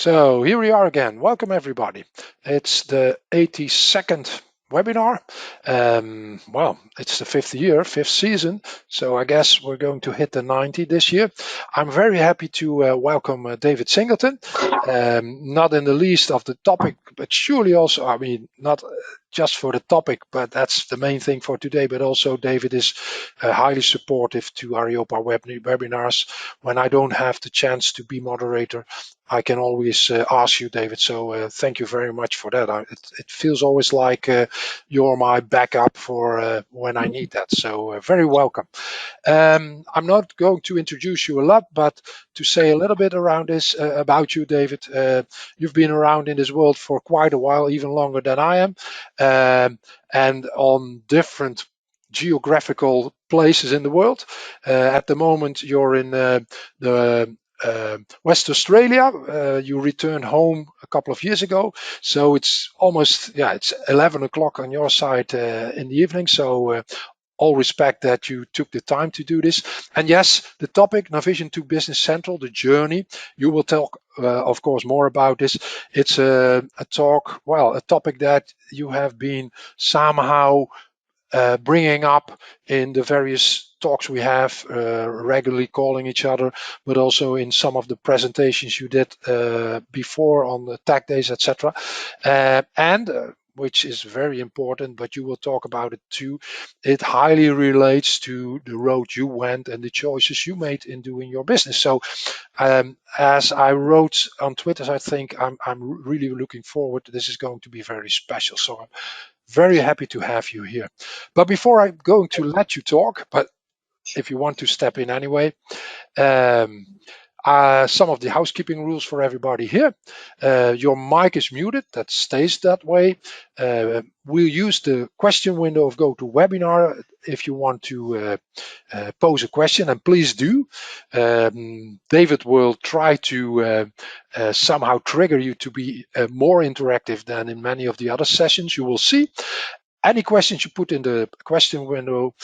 So here we are again. Welcome everybody. It's the 82nd webinar. Well, it's the fifth year, fifth season. So I guess we're going to hit the 90 this year. I'm very happy to welcome David Singleton. Not in the least of the topic, but surely also, I mean, not just for the topic, but that's the main thing for today. But also David is highly supportive to Areopa webinars. When I don't have the chance to be moderator, I can always ask you, David. So thank you very much for that. It feels always like you're my backup for when I need that. So very welcome. I'm not going to introduce you a lot, but to say a little bit around this about you, David. You've been around in this world for quite a while, even longer than I am, and on different geographical places in the world. At the moment, you're in the West Australia. You returned home a couple of years ago, so it's almost it's 11 o'clock on your side in the evening. So all respect that you took the time to do this. And yes, the topic, Navision to Business Central, the journey. You will talk, of course, more about this. It's a topic that you have been somehow bringing up in the various talks we have, regularly calling each other, but also in some of the presentations you did before on the tech days, etc. Which is very important, but you will talk about it too. It highly relates to the road you went and the choices you made in doing your business. So as I wrote on Twitter, I think I'm really looking forward. This is going to be very special. So I'm very happy to have you here. But before I'm going to let you talk, but if you want to step in anyway, some of the housekeeping rules for everybody here. Your mic is muted, that stays that way. We'll use the question window of GoToWebinar if you want to pose a question, and please do. David will try to somehow trigger you to be more interactive than in many of the other sessions. You will see. Any questions you put in the question window,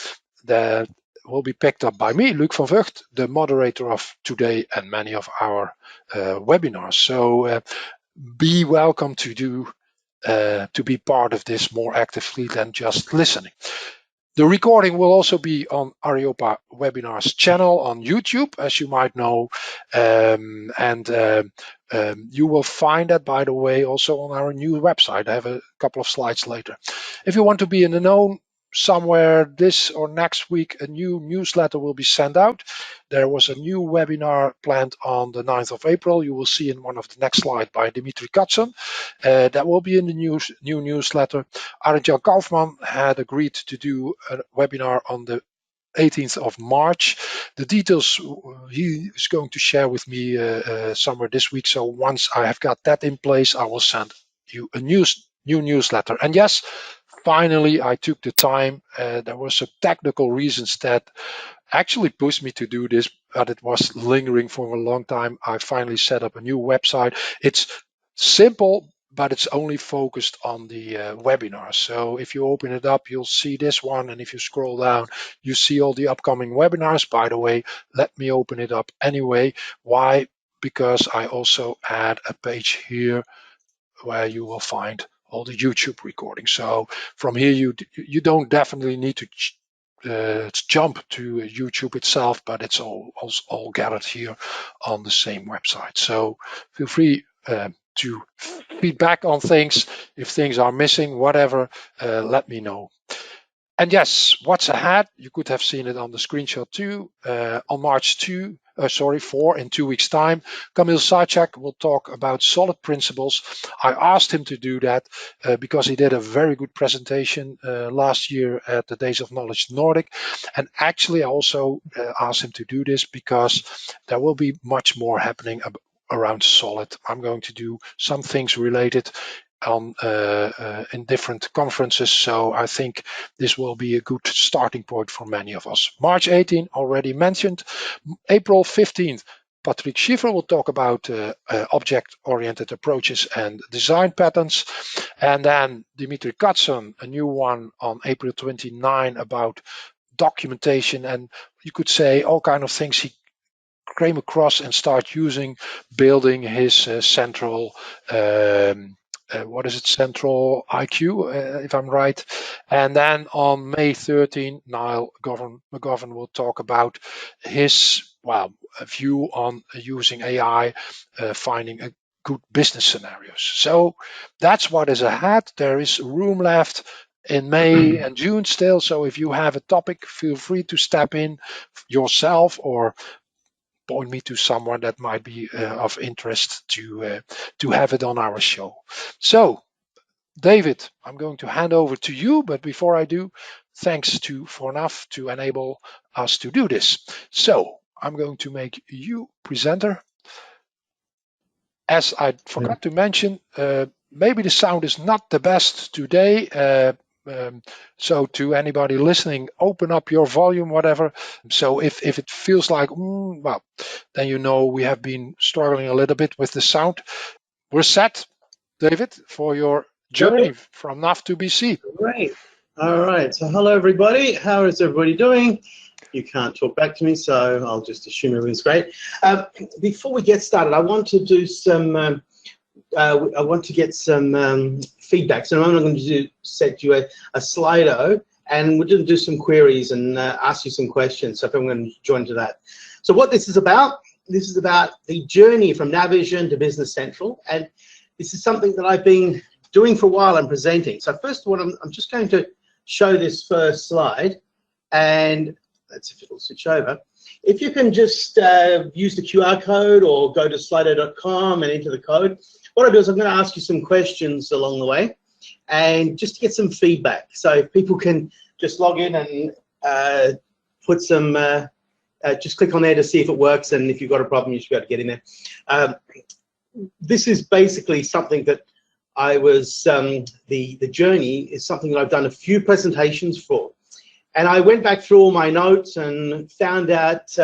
that will be picked up by me, Luc van Vugt, the moderator of today and many of our webinars. So be welcome to be part of this more actively than just listening. The recording will also be on Areopa Webinars channel on YouTube, as you might know, you will find that, by the way, also on our new website. I have a couple of slides later. If you want to be in the know, somewhere this or next week, a new newsletter will be sent out. There was a new webinar planned on the 9th of April. You will see in one of the next slides by Dimitri Katson. That will be in the new newsletter. Arend-Jan Kaufman had agreed to do a webinar on the 18th of March. The details he is going to share with me somewhere this week. So once I have got that in place, I will send you a new newsletter. And yes, finally, I took the time. There were some technical reasons that actually pushed me to do this, but it was lingering for a long time. I finally set up a new website. It's simple, but it's only focused on the webinar. So if you open it up, you'll see this one. And if you scroll down, you see all the upcoming webinars. By the way, let me open it up anyway. Why? Because I also add a page here where you will find all the YouTube recordings. So from here, you don't definitely need to jump to YouTube itself, but it's all gathered here on the same website. So feel free to feedback on things. If things are missing, whatever, let me know. And yes, what's ahead? You could have seen it on the screenshot too. On March 4 in 2 weeks' time, Kamil Sarchak will talk about solid principles. I asked him to do that because he did a very good presentation last year at the Days of Knowledge Nordic. And actually, I also asked him to do this because there will be much more happening around solid. I'm going to do some things related on in different conferences. So I think this will be a good starting point for many of us. March 18, already mentioned. April 15th, Patrick Schiffer will talk about object-oriented approaches and design patterns. And then Dimitri Katson, a new one on April 29 about documentation, and you could say all kind of things he came across and start building his central central IQ, if I'm right. And then on May 13, Niall McGovern will talk about his view on using AI, finding a good business scenarios. So that's what is ahead. There is room left in May and June still. So if you have a topic, feel free to step in yourself or point me to someone that might be of interest to have it on our show. So, David, I'm going to hand over to you, but before I do, thanks for NAV to enable us to do this. So, I'm going to make you presenter. As I forgot to mention, maybe the sound is not the best today. So to anybody listening, open up your volume, whatever. So if it feels like, well, then you know we have been struggling a little bit with the sound. We're set, David, for your journey from NAV to BC. Great. All right. So hello, everybody. How is everybody doing? You can't talk back to me, so I'll just assume everything's great. Before we get started, I want to do some. I want to get some feedback. So I'm going to set you a Slido, and we're going to do some queries and ask you some questions. So if I'm going to join to that. So what this is about the journey from Navision to Business Central, and this is something that I've been doing for a while and presenting. So first of all, I'm just going to show this first slide, and let's see if it'll switch over. If you can just use the QR code or go to slido.com and enter the code. What I'll do is I'm going to ask you some questions along the way, and just to get some feedback. So if people can just log in and put some, just click on there to see if it works, and if you've got a problem, you should be able to get in there. This is basically something that I was, the journey is something that I've done a few presentations for. And I went back through all my notes and found out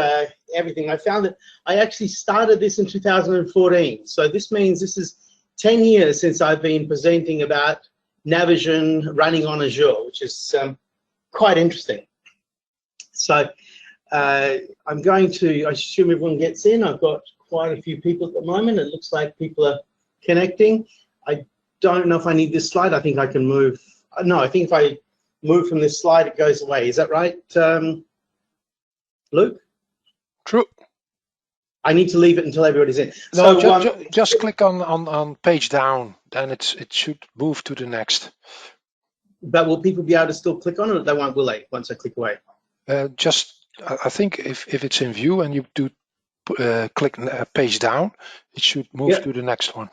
everything. I found that I actually started this in 2014. So this means this is 10 years since I've been presenting about Navision running on Azure, which is quite interesting. So I'm going to, I assume everyone gets in. I've got quite a few people at the moment. It looks like people are connecting. I don't know if I need this slide. I think I can move. No, I think if I move from this slide, it goes away. Is that right, Luke? True. I need to leave it until everybody's in. No, so, just click on page down, then it should move to the next. But will people be able to still click on it, or they won't, will they, once I click away? I think if it's in view and you do click page down, it should move to the next one.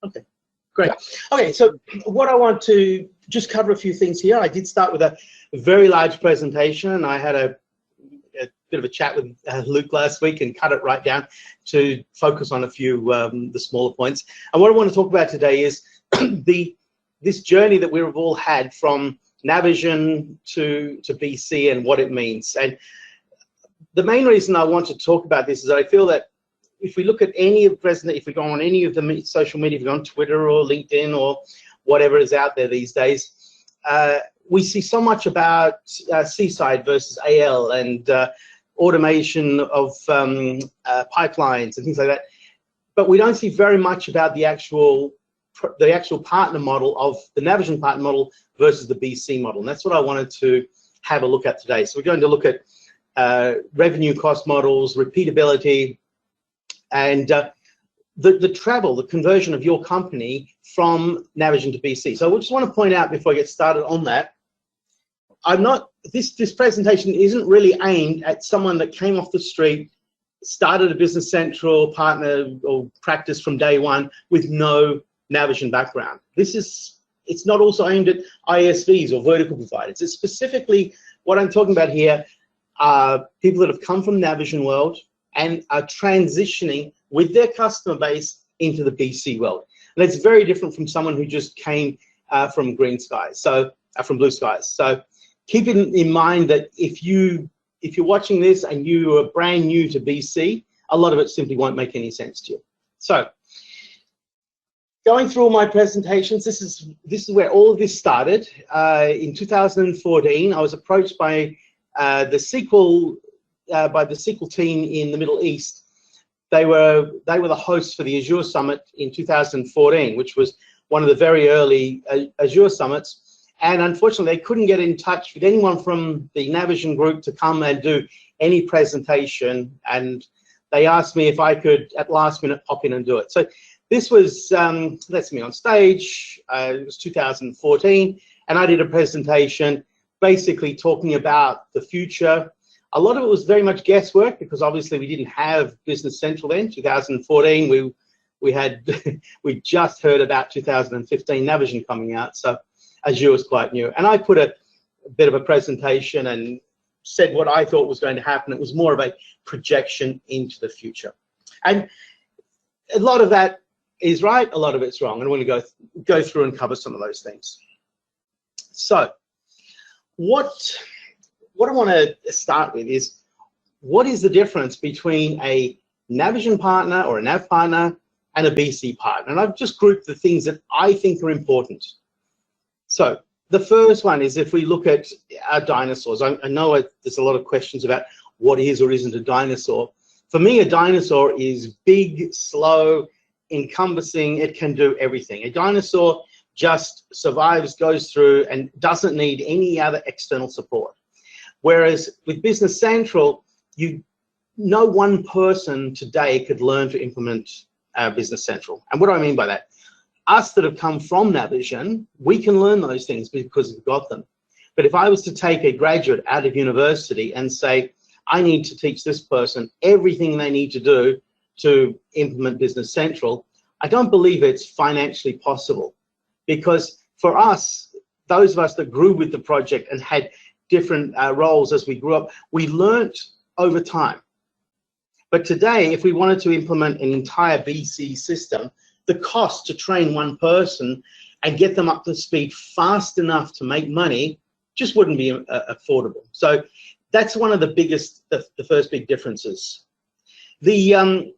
Okay. Great. Yeah. Okay, so what I want to just cover a few things here. I did start with a very large presentation, and I had a bit of a chat with Luke last week and cut it right down to focus on a few the smaller points. And what I want to talk about today is this journey that we've all had from Navision to BC and what it means. And the main reason I want to talk about this is I feel that if we look at any of the if we go on any of the social media, if we go on Twitter or LinkedIn or whatever is out there these days, we see so much about Seaside versus AL and automation of pipelines and things like that, but we don't see very much about the actual partner model of the Navision partner model versus the BC model, and that's what I wanted to have a look at today. So we're going to look at revenue cost models, repeatability, and the conversion of your company from Navision to BC. So I just want to point out before I get started on that, this presentation isn't really aimed at someone that came off the street, started a Business Central partner or practice from day one with no Navision background. It's not also aimed at ISVs or vertical providers. It's specifically what I'm talking about here are people that have come from Navision world and are transitioning with their customer base into the BC world. And it's very different from someone who just came from green skies, from blue skies. So keep in mind that if you're watching this and you are brand new to BC, a lot of it simply won't make any sense to you. So going through all my presentations, this is where all of this started. In 2014, I was approached by the SQL by the SQL team in the Middle East. They were the hosts for the Azure Summit in 2014, which was one of the very early Azure Summits. And unfortunately, they couldn't get in touch with anyone from the Navision group to come and do any presentation. And they asked me if I could, at last minute, pop in and do it. So this was, that's me on stage. It was 2014. And I did a presentation basically talking about the future. A lot of it was very much guesswork because obviously we didn't have Business Central then. 2014, we had we just heard about 2015 Navision coming out, so Azure was quite new. And I put a bit of a presentation and said what I thought was going to happen. It was more of a projection into the future, and a lot of that is right, a lot of it's wrong, and I'm going to go through and cover some of those things. So, what I want to start with is, what is the difference between a Navision partner or a NAV partner and a BC partner? And I've just grouped the things that I think are important. So the first one is, if we look at our dinosaurs, I know there's a lot of questions about what is or isn't a dinosaur. For me, a dinosaur is big, slow, encompassing. It can do everything. A dinosaur just survives, goes through, and doesn't need any other external support. Whereas with Business Central, no one person today could learn to implement Business Central. And what do I mean by that? Us that have come from Navision, we can learn those things because we've got them. But if I was to take a graduate out of university and say, I need to teach this person everything they need to do to implement Business Central, I don't believe it's financially possible. Because for us, those of us that grew with the project and had different roles as we grew up, we learnt over time. But today, if we wanted to implement an entire BC system, the cost to train one person and get them up to speed fast enough to make money just wouldn't be affordable. So that's one of the biggest, the first big differences. The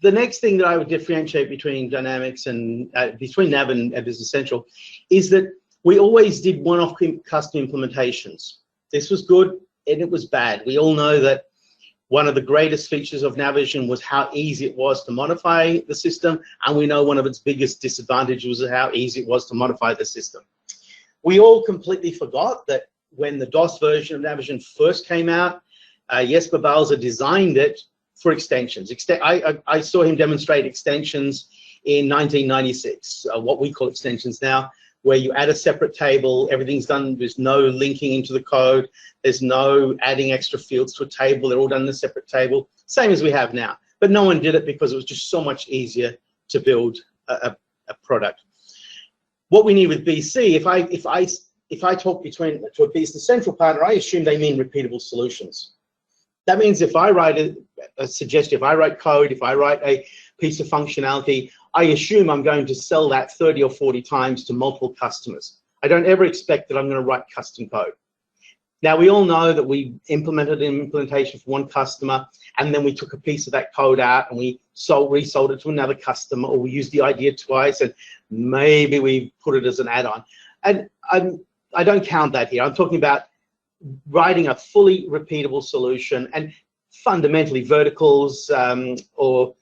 next thing that I would differentiate between Dynamics and between NAV and Business Central is that we always did one-off custom implementations. This was good and it was bad. We all know that one of the greatest features of Navision was how easy it was to modify the system, and we know one of its biggest disadvantages was how easy it was to modify the system. We all completely forgot that when the DOS version of Navision first came out, Jesper Balzer designed it for extensions. I saw him demonstrate extensions in 1996, what we call extensions now, where you add a separate table, everything's done, there's no linking into the code, there's no adding extra fields to a table, they're all done in a separate table, same as we have now. But no one did it because it was just so much easier to build a product. What we need with BC, if I talk to a Business Central partner, I assume they mean repeatable solutions. That means if I write a suggestion, if I write code, if I write a piece of functionality, I assume I'm going to sell that 30 or 40 times to multiple customers. I don't ever expect that I'm going to write custom code. Now, we all know that we implemented an implementation for one customer, and then we took a piece of that code out and we resold it to another customer, or we used the idea twice and maybe we put it as an add-on. And I don't count that here. I'm talking about writing a fully repeatable solution, and fundamentally verticals or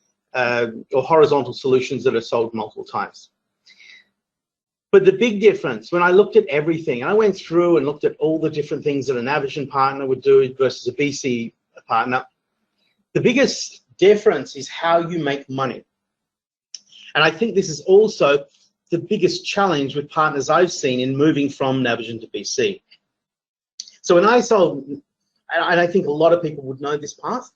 horizontal solutions that are sold multiple times. But the big difference, when I looked at everything, and I went through and looked at all the different things that a Navision partner would do versus a BC partner, the biggest difference is how you make money. And I think this is also the biggest challenge with partners I've seen in moving from Navision to BC. So when I sold, and I think a lot of people would know this path,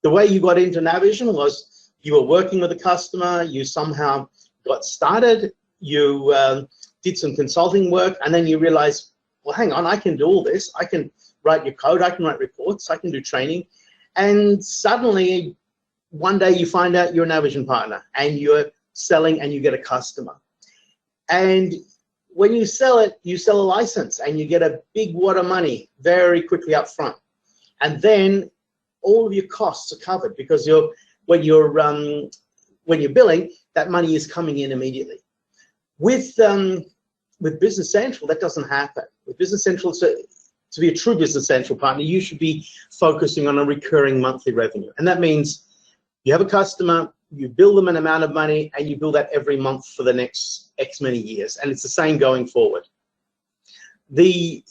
the way you got into Navision was you were working with a customer, you somehow got started, you did some consulting work, and then you realize, well, hang on, I can do all this. I can write your code, I can write reports, I can do training. And suddenly, one day you find out you're a Navision partner and you're selling and you get a customer. And when you sell it, you sell a license and you get a big wad of money very quickly up front. And then all of your costs are covered because when you're billing, that money is coming in immediately. With Business Central, that doesn't happen. With Business Central, to be a true Business Central partner, you should be focusing on a recurring monthly revenue. And that means you have a customer, you bill them an amount of money, and you bill that every month for the next X many years. And it's the same going forward. The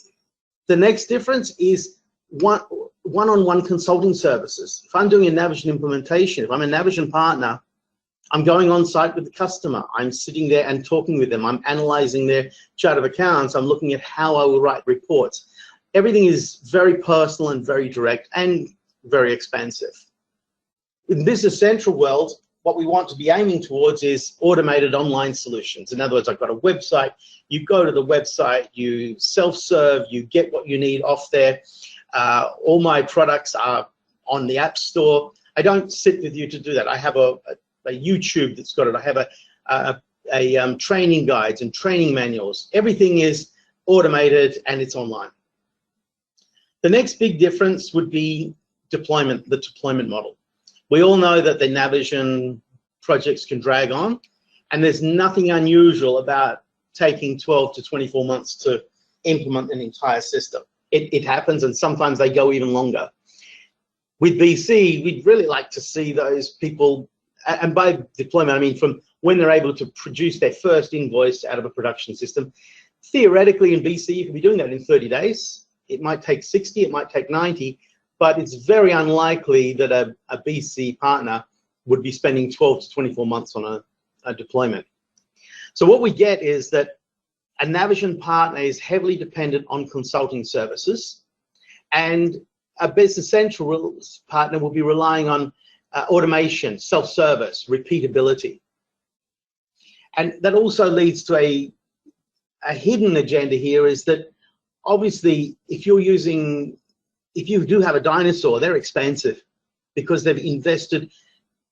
next difference is one-on-one consulting services. If I'm doing a Navision implementation, if I'm a Navision partner, I'm going on site with the customer. I'm sitting there and talking with them. I'm analyzing their chart of accounts. I'm looking at how I will write reports. Everything is very personal and very direct and very expensive. In Business Central world, what we want to be aiming towards is automated online solutions. In other words, I've got a website. You go to the website, you self-serve, you get what you need off there. All my products are on the App Store. I don't sit with you to do that. I have a YouTube that's got it. I have training guides and training manuals. Everything is automated and it's online. The next big difference would be deployment, the deployment model. We all know that the Navision projects can drag on, and there's nothing unusual about taking 12 to 24 months to implement an entire system. It happens, and sometimes they go even longer. With BC, we'd really like to see those people, and by deployment, I mean from when they're able to produce their first invoice out of a production system. Theoretically, in BC, you can be doing that in 30 days. It might take 60, it might take 90, but it's very unlikely that a BC partner would be spending 12 to 24 months on a deployment. So what we get is that a Navision partner is heavily dependent on consulting services, and a Business Central partner will be relying on automation, self-service, repeatability. And that also leads to a hidden agenda here, is that obviously if you do have a dinosaur, they're expensive because they've invested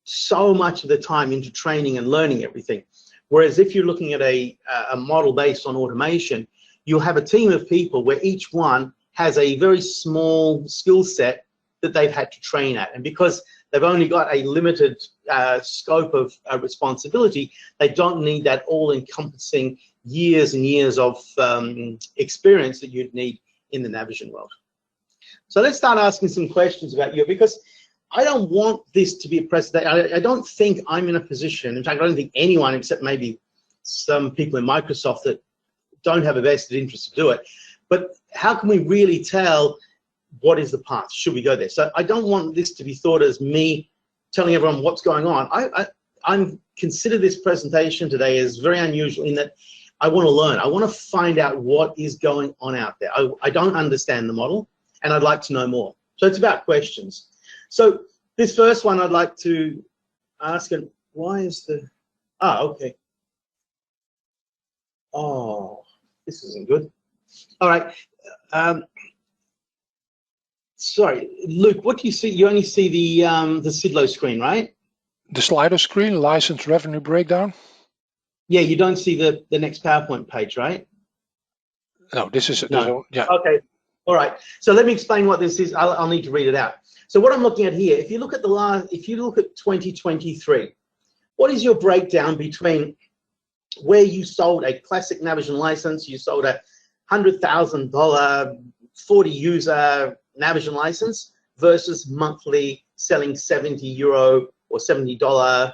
so much of the time into training and learning everything. Whereas if you're looking at a model based on automation, you'll have a team of people where each one has a very small skill set that they've had to train at. And because they've only got a limited scope of responsibility, they don't need that all-encompassing years and years of experience that you'd need in the Navision world. So let's start asking some questions about you, because I don't want this to be a presentation. I don't think I'm in a position, in fact, I don't think anyone except maybe some people in Microsoft that don't have a vested interest to do it. But how can we really tell what is the path? Should we go there? So I don't want this to be thought as me telling everyone what's going on. I consider this presentation today as very unusual in that I want to learn. I want to find out what is going on out there. I don't understand the model, and I'd like to know more. So it's about questions. So this first one I'd like to ask, and why is the, okay. Oh, this isn't good. All right. Sorry, Luke, what do you see? You only see the Sidlo screen, right? The Slido screen, license revenue breakdown. Yeah, you don't see the next PowerPoint page, right? No, this is, no. Yeah. Okay, all right. So let me explain what this is. I'll need to read it out. So what I'm looking at here, if you look at if you look at 2023, what is your breakdown between where you sold a classic Navision license, you sold a $100,000 40 user Navision license versus monthly selling €70 or $70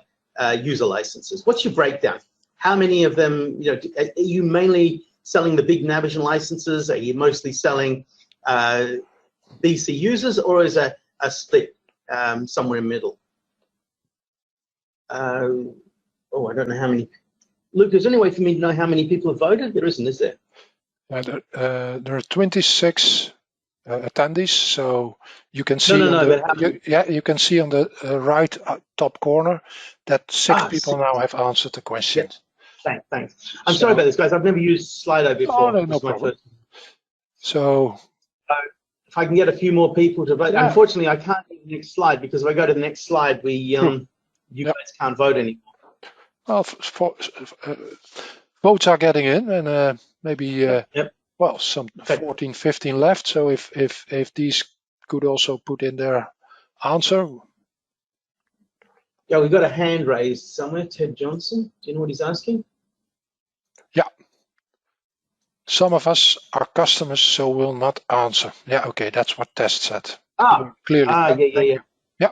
user licenses? What's your breakdown? How many of them, are you mainly selling the big Navision licenses? Are you mostly selling BC users, or is a split somewhere in the middle? Oh, I don't know how many. Luke, is there any way for me to know how many people have voted? There isn't, is there? There are 26 attendees, so you can see. You can see on the right top corner that 6 people now have answered the question. Yeah. Thanks. I'm sorry about this, guys. I've never used Slido before. Oh, no problem. So if I can get a few more people to vote. Yeah. Unfortunately, I can't do the next slide, because if I go to the next slide, you guys can't vote anymore. Well, votes are getting in, and maybe well, some 14, 15 left. So if these could also put in their answer. Yeah, we've got a hand raised somewhere. Ted Johnson, do you know what he's asking? Yeah. Some of us are customers, so will not answer. Yeah, okay, that's what test said. Clearly. Yeah, Thank you. Yeah.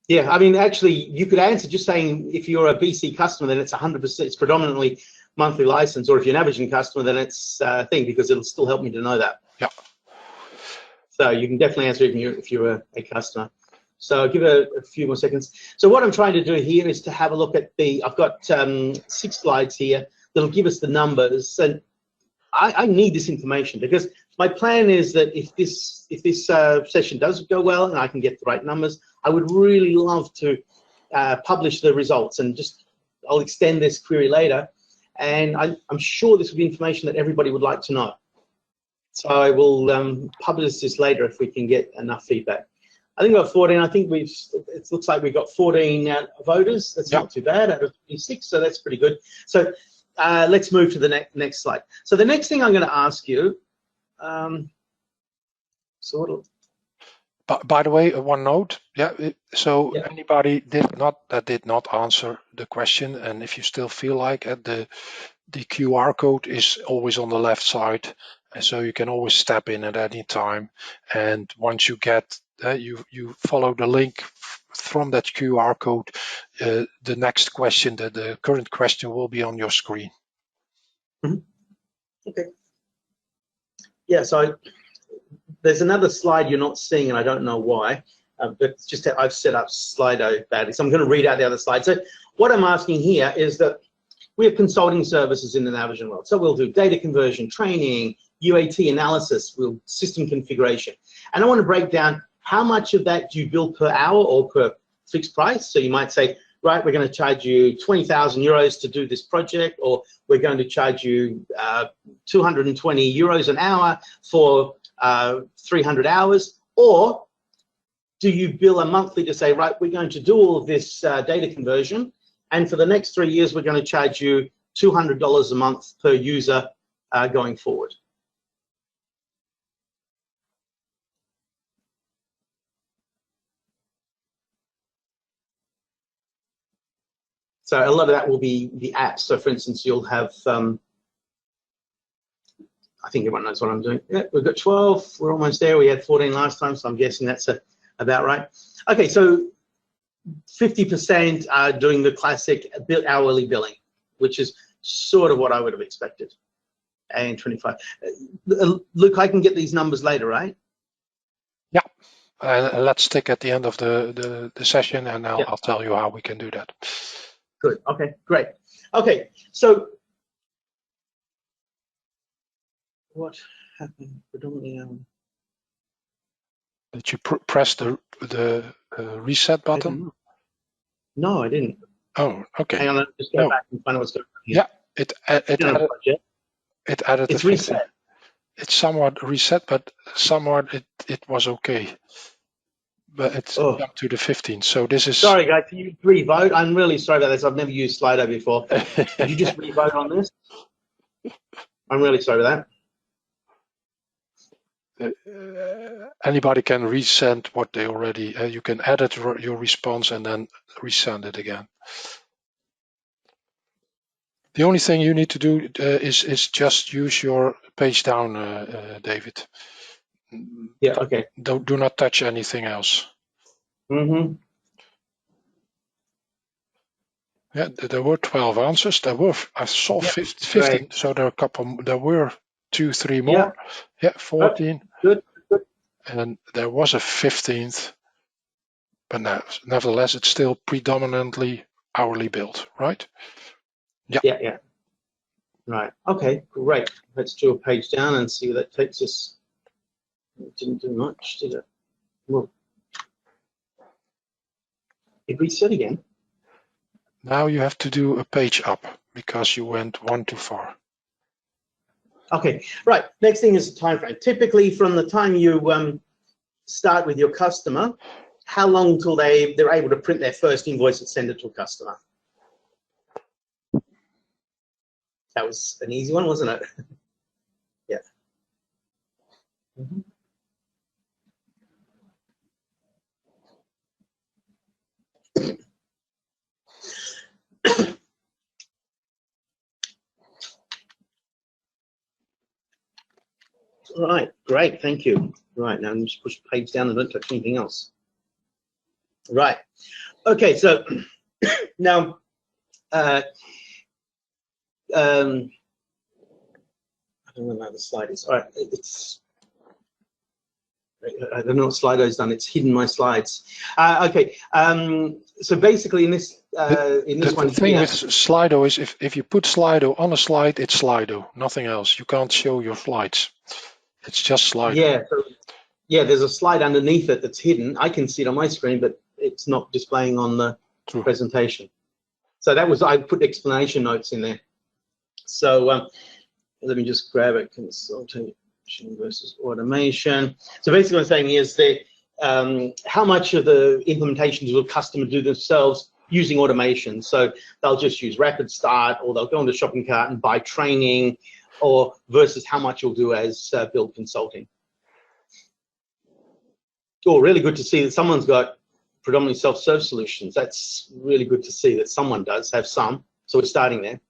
Yeah, I mean, actually, you could answer just saying if you're a BC customer, then it's 100%, it's predominantly monthly license, or if you're an Navision customer, then it's a thing, because it'll still help me to know that. Yeah. So you can definitely answer if you're a customer. So I'll give it a few more seconds. So what I'm trying to do here is to have a look at I've got 6 slides here that'll give us the numbers, and I need this information, because my plan is that if this session does go well and I can get the right numbers, I would really love to publish the results, and I'll extend this query later, and I'm sure this will be information that everybody would like to know. So I will publish this later if we can get enough feedback. I think we've got 14. I think it looks like we've got 14 voters. That's not too bad out of 26, so that's pretty good. So let's move to the next slide. So the next thing I'm going to ask you, By the way, one note. Anybody that did not answer the question, and if you still feel like it, the QR code is always on the left side, and so you can always step in at any time. And once you get you follow the link from that QR code, the next question, the current question, will be on your screen. Okay. Yeah. So there's another slide you're not seeing, and I don't know why. But it's just that I've set up Slido badly, so I'm going to read out the other slide. So what I'm asking here is that we have consulting services in the Navision world. So we'll do data conversion, training, UAT analysis, system configuration. And I want to break down how much of that do you bill per hour or per fixed price. So you might say, right, we're going to charge you 20,000 euros to do this project, or we're going to charge you 220 euros an hour for 300 hours, or do you bill a monthly to say, right, we're going to do all of this data conversion, and for the next 3 years, we're going to charge you $200 a month per user going forward. So a lot of that will be the apps. So for instance, you'll have, I think everyone knows what I'm doing. Yeah, we've got 12, we're almost there. We had 14 last time, so I'm guessing that's about right. Okay, so 50% are doing the classic hourly billing, which is sort of what I would have expected. And 25. Luke, I can get these numbers later, right? Yeah. Let's stick at the end of the session, and I'll tell you how we can do that. Good. Okay, great. Okay, so what happened predominantly? Did you press the reset button? No, I didn't. Oh, okay. Hang on, let's just go back and find out what's going on here. Yeah, it added. It's reset. It's somewhat reset, but somewhat it was okay. But it's jumped to the 15. So this is. Sorry, guys. Can you re-vote? I'm really sorry about this. I've never used Slido before. Could you just re-vote on this? I'm really sorry about that. Anybody can resend what they already. You can edit your response and then resend it again. The only thing you need to do is just use your page down, David. Yeah. Okay. Do not touch anything else. Mm-hmm. Yeah, there were 12 answers. I saw 15. Great. So there are a couple. There were 2, 3 more. Yeah, 14. Good. And there was a 15th, but nevertheless, it's still predominantly hourly billed, right? Yeah. Yeah. Right. Okay. Great. Let's do a page down and see where that takes us. It didn't do much, did it? Well, it reset again. Now you have to do a page up because you went one too far. Okay, right. Next thing is the time frame. Typically, from the time you start with your customer, how long until they're able to print their first invoice and send it to a customer? That was an easy one, wasn't it? Yeah. Mm-hmm. Right, great, thank you. Right, now I'm just push the page down and don't touch anything else. Right, okay, so now, I don't know where the slide is. All right, I don't know what Slido's done. It's hidden my slides. Okay, so basically in this one the thing here, with Slido is if you put Slido on a slide, it's Slido, nothing else. You can't show your slides. It's just Slido. Yeah, so, yeah, there's a slide underneath it that's hidden. I can see it on my screen, but it's not displaying on the presentation. So that was, I put explanation notes in there. So let me just grab it, consultation versus automation. So basically what I'm saying is that how much of the implementations will customer do themselves using automation? So they'll just use Rapid Start, or they'll go into shopping cart and buy training, or versus how much you'll do as build consulting. Oh, really good to see that someone's got predominantly self-serve solutions. That's really good to see that someone does have some. So we're starting there.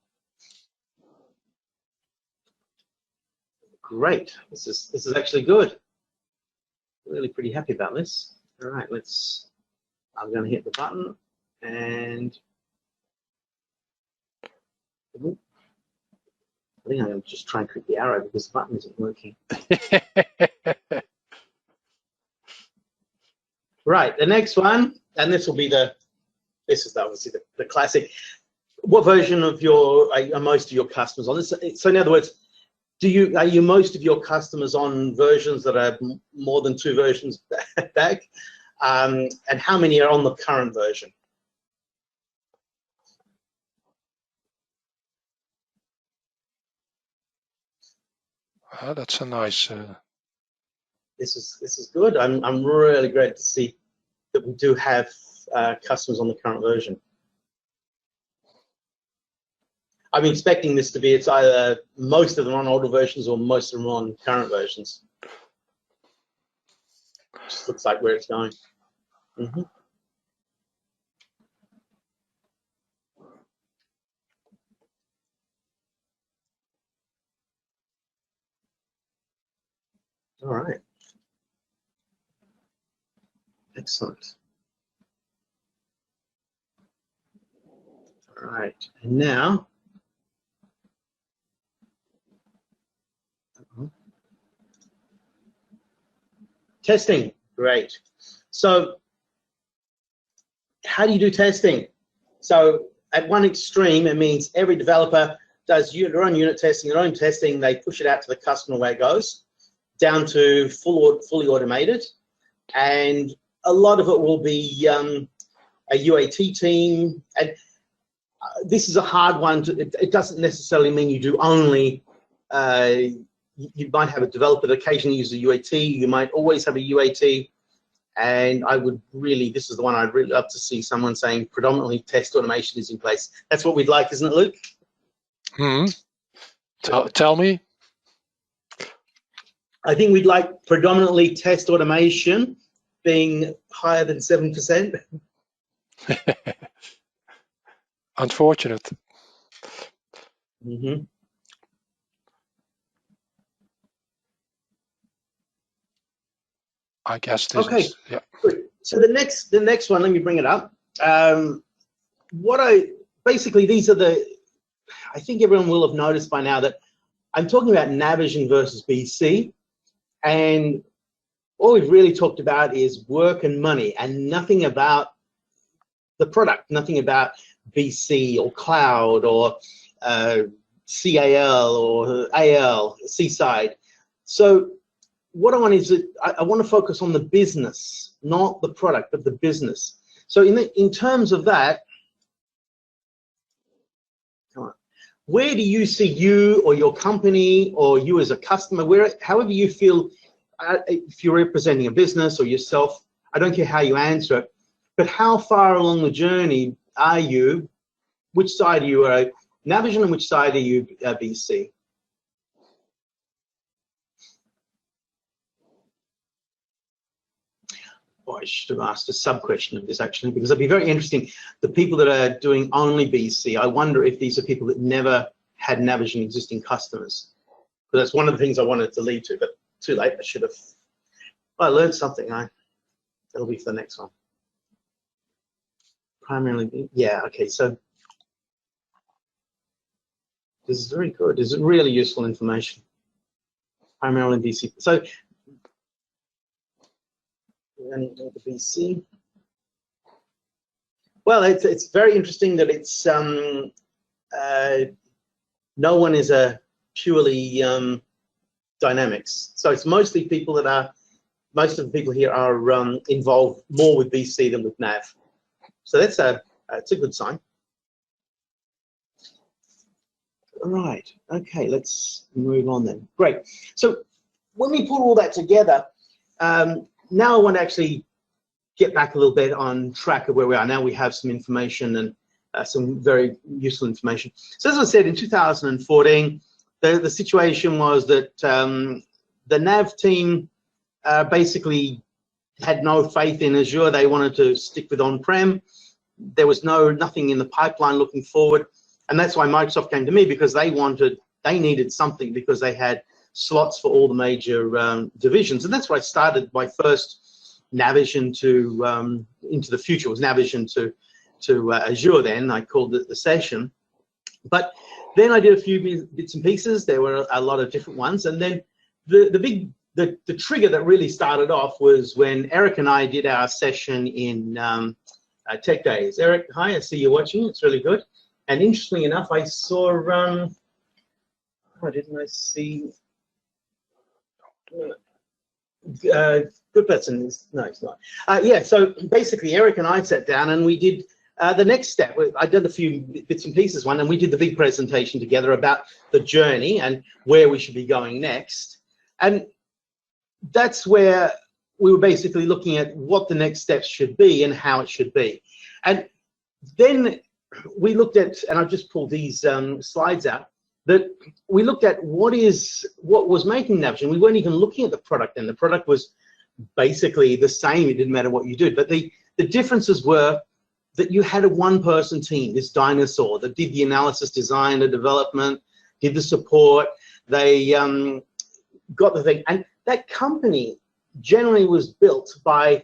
Great. This is actually good. Really pretty happy about this. All right, I'm going to hit the button and I think I'm going to just try and click the arrow because the button isn't working. Right, the next one, and this will be this is obviously the classic. What version of are most of your customers on this? So in other words, are you most of your customers on versions that are more than 2 versions back? And how many are on the current version? That's a nice. This is good. I'm really great to see that we do have customers on the current version. I'm expecting this to be, it's either most of them on older versions or most of them on current versions. Just looks like where it's going. Mm-hmm. All right. Excellent. All right, and now, testing. Great. So how do you do testing? So at one extreme, it means every developer does their own unit testing, their own testing. They push it out to the customer where it goes, down to fully automated. And a lot of it will be a UAT team. And this is a hard one. It doesn't necessarily mean you do only, you might have a developer that occasionally uses a UAT. You might always have a UAT. And I would really, this is the one I'd really love to see someone saying predominantly test automation is in place. That's what we'd like, isn't it, Luke? Tell me. I think we'd like predominantly test automation being higher than 7%. Unfortunate. Mm-hmm. I guess this okay. is, yeah. Good. So the next one, let me bring it up. Basically these are I think everyone will have noticed by now that I'm talking about Navision versus BC, and all we've really talked about is work and money and nothing about the product, nothing about BC or cloud or CAL or AL, Seaside. So what I want is that I want to focus on the business, not the product, but the business. So in terms of that, where do you see you or your company or you as a customer, however you feel, if you're representing a business or yourself, I don't care how you answer it, but how far along the journey are you? Which side are you Navision and which side are you BC? Oh, I should have asked a sub-question of this actually, because it'd be very interesting. The people that are doing only BC, I wonder if these are people that never had Navision existing customers. But that's one of the things I wanted to lead to. But too late. I should have. I learned something. That'll be for the next one. Primarily, yeah. Okay, so this is very good. This is really useful information. Primarily BC. So the BC. Well, it's very interesting that it's no one is a purely dynamics. So it's mostly people that are, most of the people here are involved more with BC than with NAV. So that's it's a good sign. All right, okay, let's move on then. Great. So when we put all that together, now I want to actually get back a little bit on track of where we are. Now we have some information and some very useful information. So as I said, in 2014, the situation was that the NAV team basically had no faith in Azure. They wanted to stick with on-prem. There was nothing in the pipeline looking forward. And that's why Microsoft came to me, because they needed something, because they had slots for all the major divisions. And that's why I started my first Navision to into the future. It was Navision to Azure then. I called it the session. But then I did a few bits and pieces. There were a lot of different ones. And then the trigger that really started off was when Eric and I did our session in Tech Days. Eric, hi, I see you watching. It's really good. And interestingly enough, I saw, oh, didn't I see? Good person. No, it's not. Yeah, so basically Eric and I sat down and we did the next step. I did a few bits and pieces and we did the big presentation together about the journey and where we should be going next. And that's where we were basically looking at what the next steps should be and how it should be. And then we looked at, and I've just pulled these slides out, that we looked at what was making Navision. We weren't even looking at the product, and the product was basically the same. It didn't matter what you did, but the differences were that you had a one-person team, this dinosaur that did the analysis, design, the development, did the support. They got the thing, and that company generally was built by,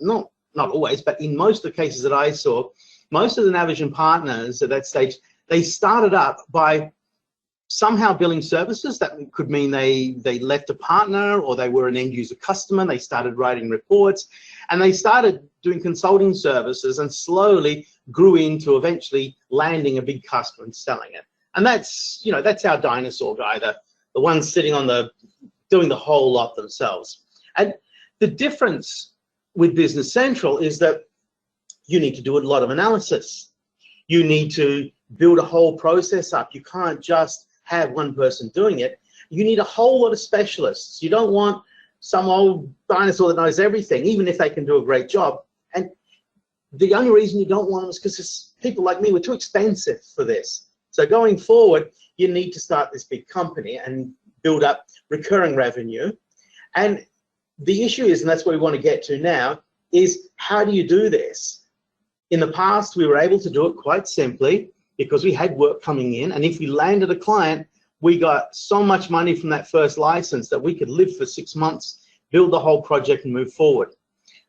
not always, but in most of the cases that I saw, most of the Navision partners at that stage, they started up by somehow billing services. That could mean they left a partner, or they were an end user customer. They started writing reports, and they started doing consulting services, and slowly grew into eventually landing a big customer and selling it. And that's, you know, that's our dinosaur guy, the ones sitting on doing the whole lot themselves. And the difference with Business Central is that you need to do a lot of analysis. You need to build a whole process up. You can't just have one person doing it. You need a whole lot of specialists. You don't want some old dinosaur that knows everything, even if they can do a great job. And the only reason you don't want them is because people like me were too expensive for this. So going forward, you need to start this big company and build up recurring revenue. And the issue is, and that's where we want to get to now, is how do you do this? In the past, we were able to do it quite simply because we had work coming in, and if we landed a client, we got so much money from that first license that we could live for 6 months, build the whole project and move forward.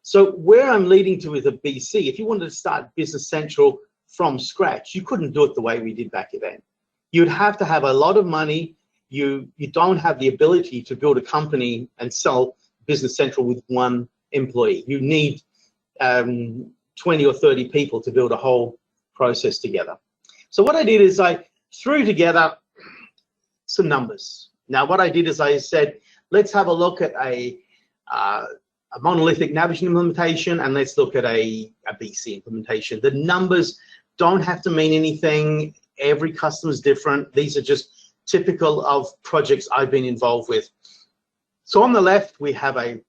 So where I'm leading to with a BC, if you wanted to start Business Central from scratch, you couldn't do it the way we did back then. You'd have to have a lot of money. You don't have the ability to build a company and sell Business Central with one employee. You need 20 or 30 people to build a whole process together. So what I did is I threw together some numbers. Now what I did is I said, let's have a look at a monolithic Navision implementation, and let's look at a BC implementation. The numbers don't have to mean anything. Every customer is different. These are just typical of projects I've been involved with. So on the left, we have a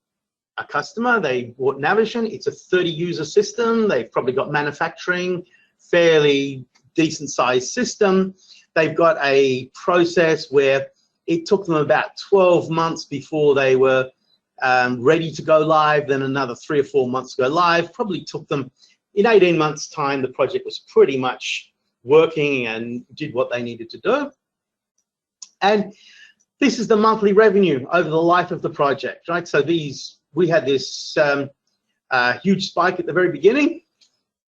customer. They bought Navision. It's a 30-user system. They've probably got manufacturing, fairly decent sized system. They've got a process where it took them about 12 months before they were ready to go live, then another 3 or 4 months to go live. Probably took them, in 18 months time, the project was pretty much working and did what they needed to do. And This is the monthly revenue over the life of the project, right? So we had this huge spike at the very beginning.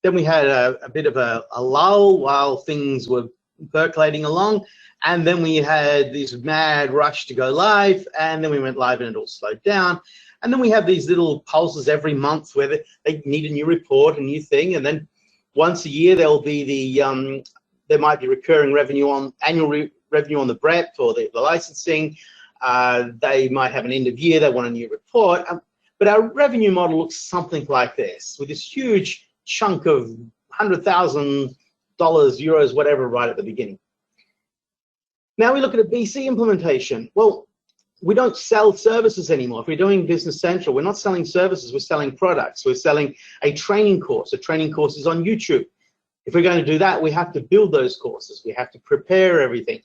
Then we had a bit of a lull while things were percolating along. And then we had this mad rush to go live. And then we went live and it all slowed down. And then we have these little pulses every month where they need a new report, a new thing. And then once a year, there'll be there might be recurring revenue on annual revenue on the breadth or the licensing. They might have an end of year, they want a new report. But our revenue model looks something like this, with this huge chunk of $100,000, euros, whatever, right at the beginning. Now we look at a BC implementation. Well, we don't sell services anymore. If we're doing Business Central, we're not selling services, we're selling products. We're selling a training course. A training course is on YouTube. If we're going to do that, we have to build those courses. We have to prepare everything.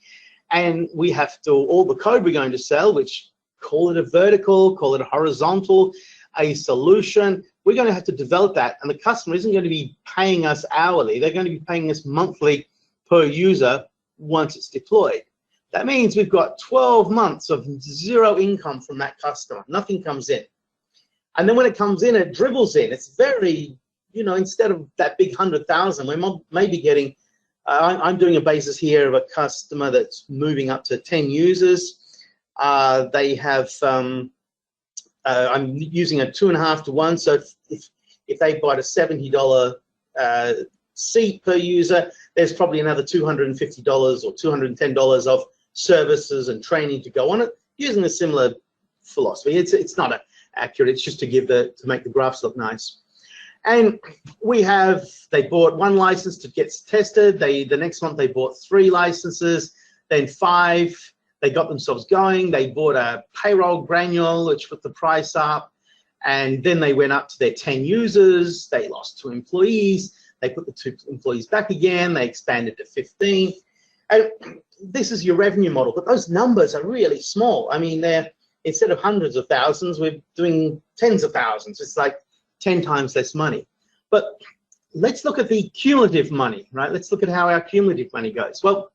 And we have to, all the code we're going to sell, which call it a vertical, call it a horizontal, a solution, we're going to have to develop that. And the customer isn't going to be paying us hourly. They're going to be paying us monthly per user once it's deployed. That means we've got 12 months of zero income from that customer. Nothing comes in. And then when it comes in, it dribbles in. It's very, you know, instead of that big 100,000, we're maybe getting, I'm doing a basis here of a customer that's moving up to 10 users. They have, I'm using a 2.5 to 1. So if they bought a $70 seat per user, there's probably another $250 or $210 of services and training to go on it, using a similar philosophy. It's not accurate. It's just to make the graphs look nice. And they bought 1 license to get tested. The next month they bought 3 licenses, then 5. They got themselves going. They bought a payroll granule, which put the price up. And then they went up to their 10 users. They lost 2 employees. They put the 2 employees back again. They expanded to 15. And this is your revenue model. But those numbers are really small. I mean, instead of hundreds of thousands, we're doing tens of thousands. It's like 10 times less money. But let's look at the cumulative money, right? Let's look at how our cumulative money goes. Well,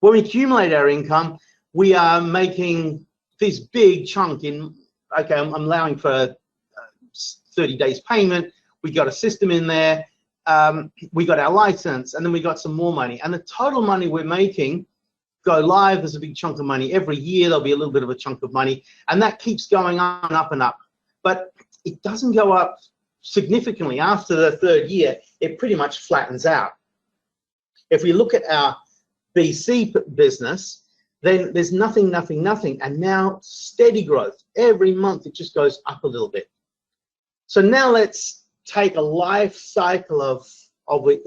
when we accumulate our income, we are making this big chunk in, okay, I'm allowing for 30 days payment. We got a system in there. We got our license, and then we got some more money. And the total money we're making, go live, there's a big chunk of money. Every year, there'll be a little bit of a chunk of money. And that keeps going on, up and up. But it doesn't go up significantly. After the 3rd year, it pretty much flattens out. If we look at our BC business, then there's nothing, nothing, nothing. And now steady growth. Every month, it just goes up a little bit. So now let's take a life cycle of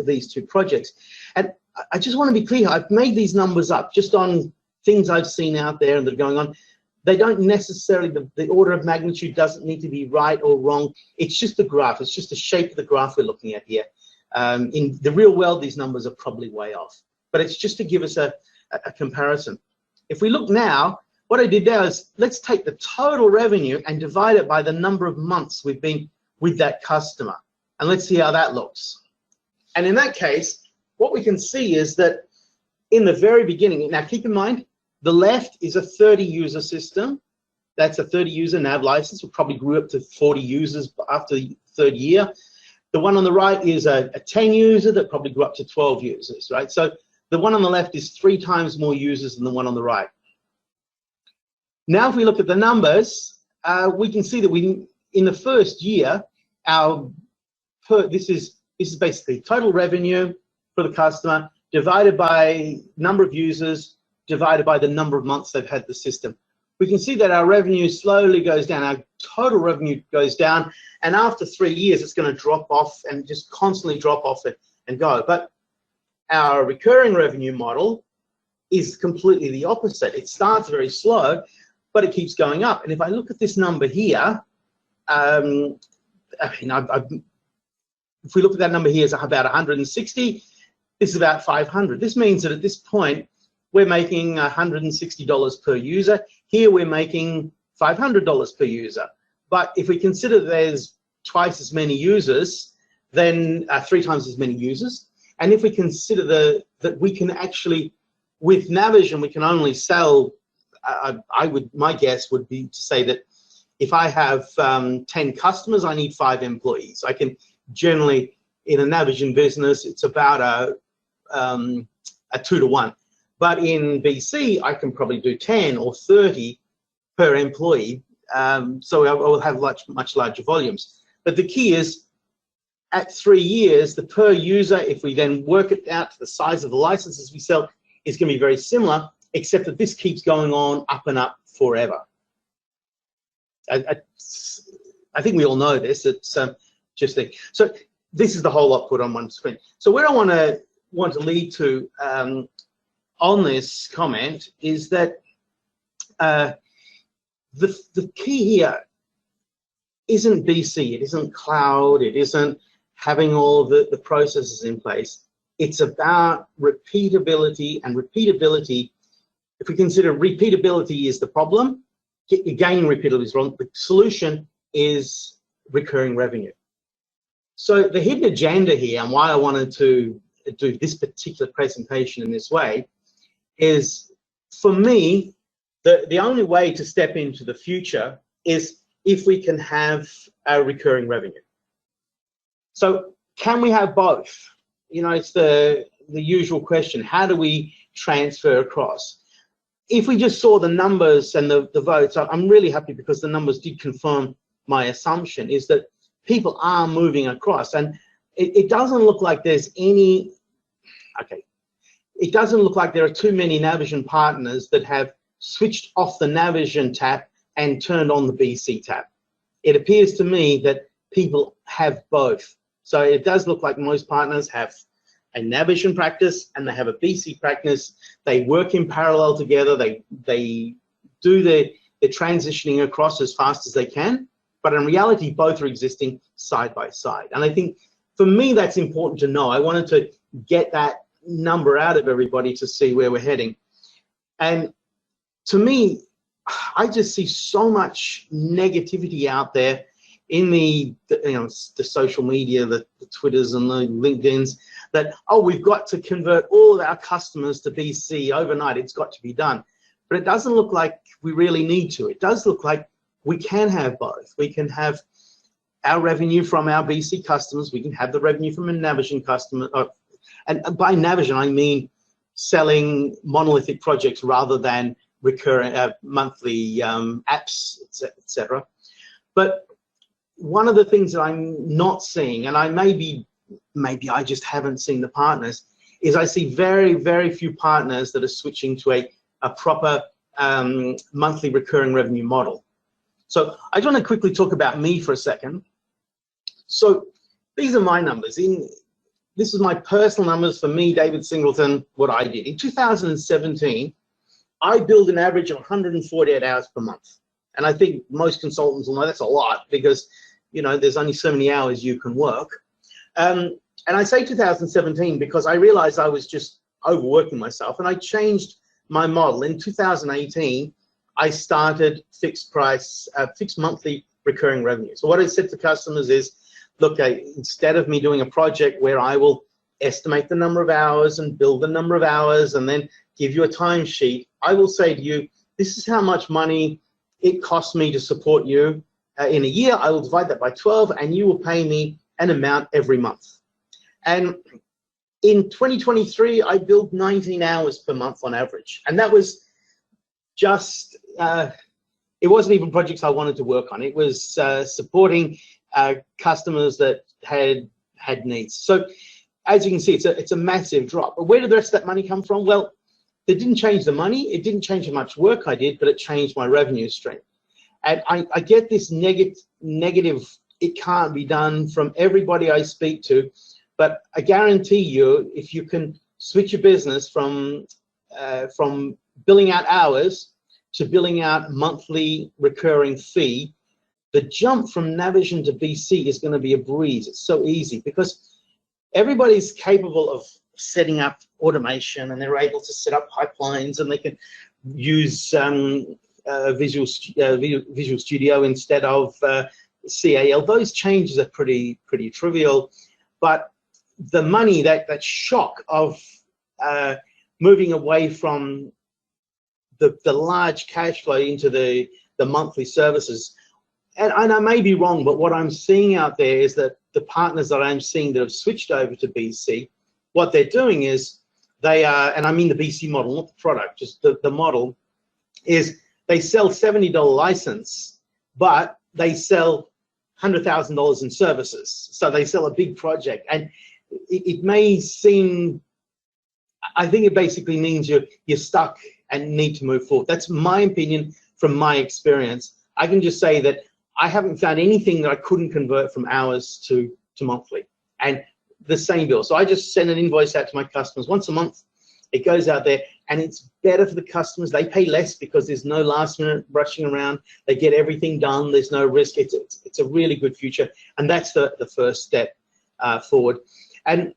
these 2 projects. And I just want to be clear, I've made these numbers up just on things I've seen out there and that are going on. They don't necessarily, the order of magnitude doesn't need to be right or wrong. It's just the graph. It's just the shape of the graph we're looking at here. In the real world, these numbers are probably way off. But it's just to give us a comparison. If we look now, what I did now is let's take the total revenue and divide it by the number of months we've been with that customer. And let's see how that looks. And in that case, what we can see is that in the very beginning, now keep in mind, the left is a 30-user system. That's a 30-user NAV license. We probably grew up to 40 users after the 3rd year. The one on the right is a 10-user that probably grew up to 12 users, right? So the one on the left is 3 times more users than the one on the right. Now, if we look at the numbers, we can see that in the 1st year, this is basically total revenue for the customer divided by number of users divided by the number of months they've had the system. We can see that our revenue slowly goes down. Our total revenue goes down, and after 3 years, it's going to drop off and just constantly drop off and go. But our recurring revenue model is completely the opposite. It starts very slow, but it keeps going up. And if I look at this number here, if we look at that number here, it's about 160. This is about 500. This means that at this point, we're making $160 per user. Here we're making $500 per user. But if we consider there's twice as many users, then 3 times as many users. And if we consider that we can actually, with Navision, we can only sell my guess would be to say that if I have 10 customers, I need 5 employees. I can generally, in a Navision business, it's about a 2 to 1. But in BC, I can probably do 10 or 30 per employee. So I will have much larger volumes. But the key is, at 3 years, the per user, if we then work it out to the size of the licenses we sell, is going to be very similar, except that this keeps going on up and up forever. I think we all know this. It's just a, so this is the whole lot put on one screen. So where I want to lead to on this comment is that the key here isn't BC, it isn't cloud, it isn't having all the processes in place. It's about repeatability, and repeatability, if we consider repeatability is the problem, again, repeatability is wrong. The solution is recurring revenue. So the hidden agenda here, and why I wanted to do this particular presentation in this way, is for me, the only way to step into the future is if we can have a recurring revenue. So can we have both? You know, it's the usual question. How do we transfer across? If we just saw the numbers and the votes, I'm really happy because the numbers did confirm my assumption, is that people are moving across. And it doesn't look like there's any, okay, it doesn't look like there are too many Navision partners that have switched off the Navision tap and turned on the BC tap. It appears to me that people have both. So it does look like most partners have a Navision practice and they have a BC practice. They work in parallel together. They do the transitioning across as fast as they can. But in reality, both are existing side by side. And I think for me, that's important to know. I wanted to get that number out of everybody to see where we're heading. And to me, I just see so much negativity out there in the social media, the Twitters and the LinkedIns, that, oh, we've got to convert all of our customers to BC overnight. It's got to be done. But it doesn't look like we really need to. It does look like we can have both. We can have our revenue from our BC customers. We can have the revenue from a Navision customer. And by Navision, I mean selling monolithic projects rather than recurring monthly apps, etc. But one of the things that I'm not seeing, and maybe I just haven't seen the partners, is I see very, very few partners that are switching to a proper monthly recurring revenue model. So I just want to quickly talk about me for a second. So these are my numbers. This is my personal numbers for me, David Singleton, what I did. In 2017, I billed an average of 148 hours per month. And I think most consultants will know that's a lot because, you know, there's only so many hours you can work. And I say 2017 because I realized I was just overworking myself, and I changed my model. In 2018, I started fixed monthly recurring revenue. So what I said to customers is, look, instead of me doing a project where I will estimate the number of hours and build the number of hours and then give you a timesheet, I will say to you, this is how much money it costs me to support you in a year. I will divide that by 12 and you will pay me an amount every month. And in 2023, I billed 19 hours per month on average. And that was just, it wasn't even projects I wanted to work on. It was supporting customers that had needs. So as you can see, it's a massive drop. But where did the rest of that money come from? Well, it didn't change the money. It didn't change how much work I did, but it changed my revenue stream. And I get this negative, it can't be done from everybody I speak to. But I guarantee you, if you can switch your business from billing out hours to billing out monthly recurring fee, the jump from Navision to BC is going to be a breeze. It's so easy because everybody's capable of setting up automation, and they're able to set up pipelines, and they can use Visual Studio instead of CAL. Those changes are pretty trivial, but the money, that shock of moving away from the large cash flow into the monthly services. And I may be wrong, but what I'm seeing out there is that the partners that I'm seeing that have switched over to BC, what they're doing is they are, and I mean the BC model, not the product, just the model, is they sell $70 license, but they sell $100,000 in services. So they sell a big project. And it may seem, I think it basically means you're stuck and need to move forward. That's my opinion from my experience. I can just say that I haven't found anything that I couldn't convert from hours to monthly, and the same bill. So I just send an invoice out to my customers once a month. It goes out there, and it's better for the customers. They pay less because there's no last minute rushing around. They get everything done. There's no risk. It's a really good future, and that's the first step forward. And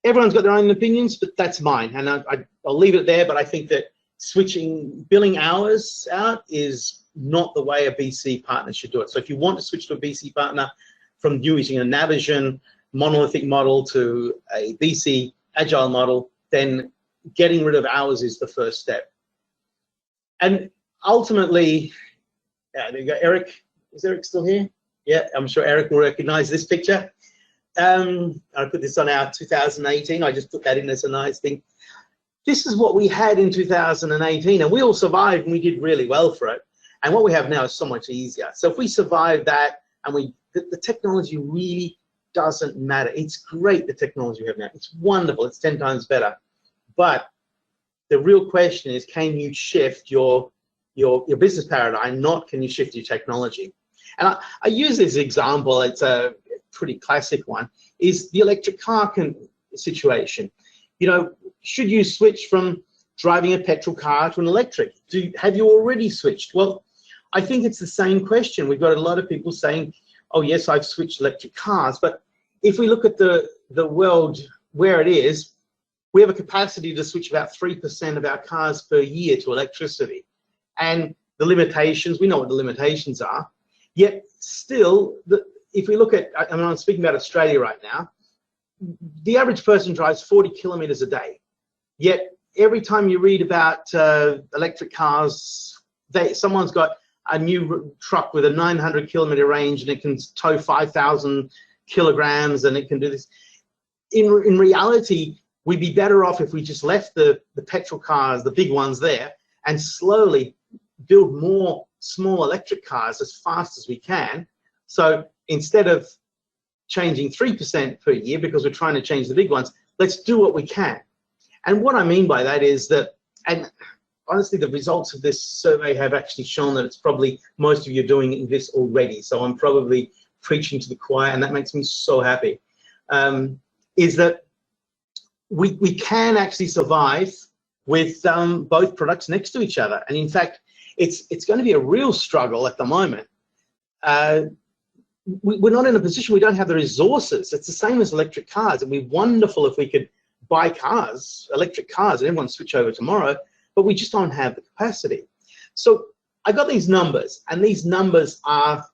everyone's got their own opinions, but that's mine, and I'll leave it there. But I think that switching billing hours out is not the way a BC partner should do it. So if you want to switch to a BC partner from using a Navision monolithic model to a BC agile model, then getting rid of hours is the first step. And ultimately, there you go, Eric. Is Eric still here? Yeah, I'm sure Eric will recognize this picture. I put this on our 2018. I just put that in as a nice thing. This is what we had in 2018, and we all survived, and we did really well for it. And what we have now is so much easier. So if we survive that, and the technology really doesn't matter. It's great, the technology we have now. It's wonderful. It's 10 times better. But the real question is, can you shift your business paradigm, not can you shift your technology? And I use this example. It's a pretty classic one, is the electric car situation. You know, should you switch from driving a petrol car to an electric? Have you already switched? Well, I think it's the same question. We've got a lot of people saying, oh yes, I've switched electric cars. But if we look at the world where it is, we have a capacity to switch about 3% of our cars per year to electricity. And the limitations, we know what the limitations are. Yet still, if we look at, I mean, I'm speaking about Australia right now, the average person drives 40 kilometers a day. Yet every time you read about electric cars, someone's got a new truck with a 900-kilometer range, and it can tow 5,000 kilograms, and it can do this. In reality, we'd be better off if we just left the petrol cars, the big ones there, and slowly build more small electric cars as fast as we can. So instead of changing 3% per year because we're trying to change the big ones, let's do what we can. And what I mean by that is that, and honestly, the results of this survey have actually shown that it's probably most of you are doing this already. So I'm probably preaching to the choir, and that makes me so happy, is that we can actually survive with both products next to each other. And in fact, it's going to be a real struggle at the moment. We're not in a position, we don't have the resources. It's the same as electric cars. It'd be wonderful if we could buy cars, electric cars, and everyone switch over tomorrow, but we just don't have the capacity. So I got these numbers, and these numbers are,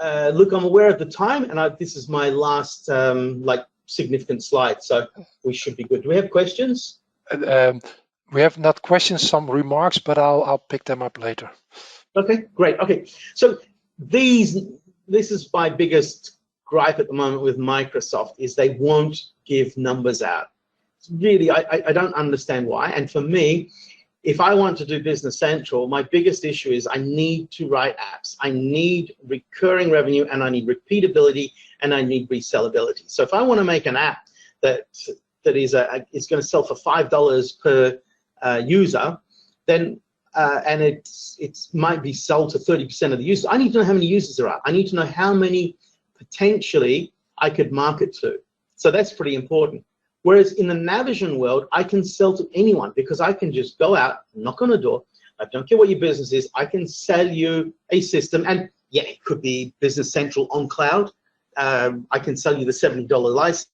look, I'm aware of the time, and this is my last like significant slide, so we should be good. Do we have questions? We have not questions, some remarks, but I'll pick them up later. Okay, great. Okay, so this is my biggest gripe at the moment with Microsoft, is they won't give numbers out. Really, I don't understand why. And for me, if I want to do Business Central, my biggest issue is I need to write apps. I need recurring revenue, and I need repeatability, and I need resellability. So if I want to make an app that is going to sell for $5 per user, then and it might be sold to 30% of the users, I need to know how many users there are. I need to know how many potentially I could market to. So that's pretty important. Whereas in the Navision world, I can sell to anyone, because I can just go out, knock on a door. I don't care what your business is. I can sell you a system, and yeah, it could be Business Central on cloud. I can sell you the $70 license,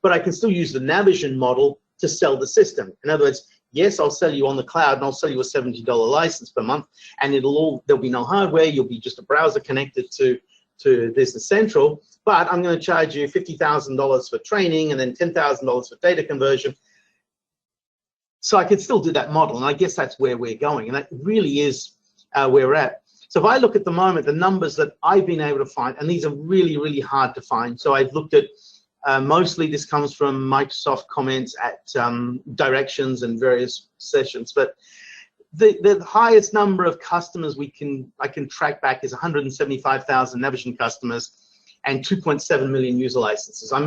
but I can still use the Navision model to sell the system. In other words, yes, I'll sell you on the cloud, and I'll sell you a $70 license per month, and there'll be no hardware. You'll be just a browser connected to Business Central, but I'm going to charge you $50,000 for training, and then $10,000 for data conversion. So I could still do that model, and I guess that's where we're going, and that really is where we're at. So if I look at the moment, the numbers that I've been able to find, and these are really, really hard to find. So I've looked at, mostly this comes from Microsoft comments at directions and various sessions, but the highest number of customers I can track back is 175,000 Navision customers and 2.7 million user licenses. I'm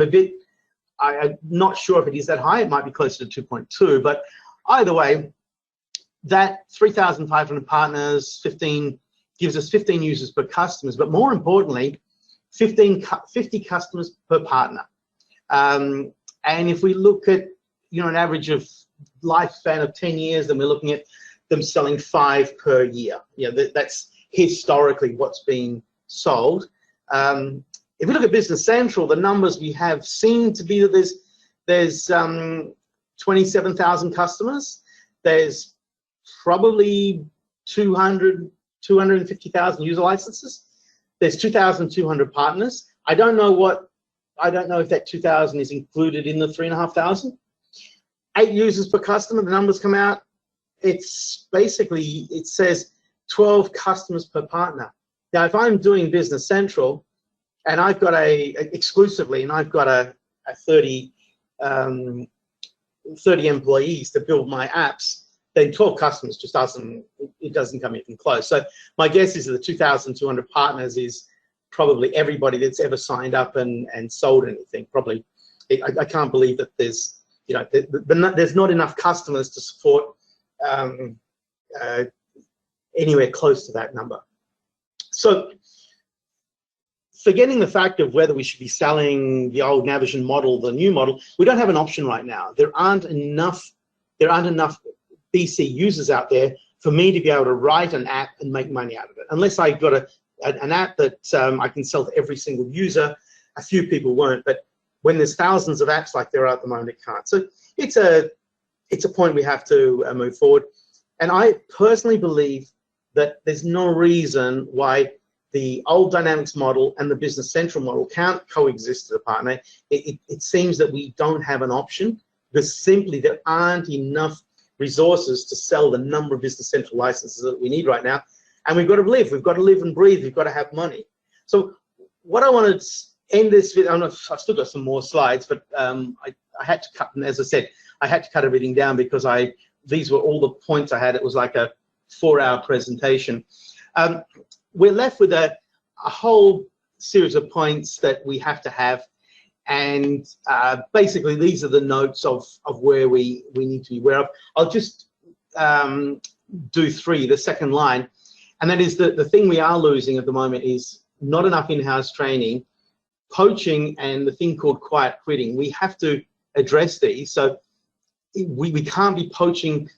not sure if it is that high. It might be closer to 2.2, but either way, that 3,500 partners, 15 gives us 15 users per customers, but more importantly, 50 customers per partner. And if we look at, an average of lifespan of 10 years, then we're looking at them selling 5 per year. That's historically what's been sold. If we look at Business Central, the numbers we have seem to be that there's 27,000 customers. There's probably 250,000 user licenses. There's 2,200 partners. I don't know if that 2,000 is included in the 3,500. 8 users per customer, the numbers come out. It's basically, it says 12 customers per partner. Now, if I'm doing Business Central and I've got exclusively, and I've got a 30 employees to build my apps, then 12 customers just doesn't come even close. So my guess is that the 2,200 partners is probably everybody that's ever signed up and sold anything. Probably, I can't believe that there's not enough customers to support anywhere close to that number. So forgetting the fact of whether we should be selling the old Navision model, the new model, we don't have an option right now. There aren't enough BC users out there for me to be able to write an app and make money out of it. Unless I got an app that I can sell to every single user, a few people won't. But when there's thousands of apps like there are at the moment, it can't. So it's a point we have to move forward. And I personally believe that there's no reason why the old Dynamics model and the Business Central model can't coexist as a partner. It seems that we don't have an option because simply there aren't enough resources to sell the number of Business Central licenses that we need right now. And we've got to live and breathe. We've got to have money. So what I want to end this video, I've still got some more slides, but I had to cut, and as I said, I had to cut everything down because these were all the points I had. It was like a 4-hour presentation. We're left with a whole series of points that we have to have. And basically, these are the notes of where we need to be aware of. I'll just do 3, the second line. And that is the thing we are losing at the moment is not enough in-house training, poaching, and the thing called quiet quitting. We have to address these. So we can't be poaching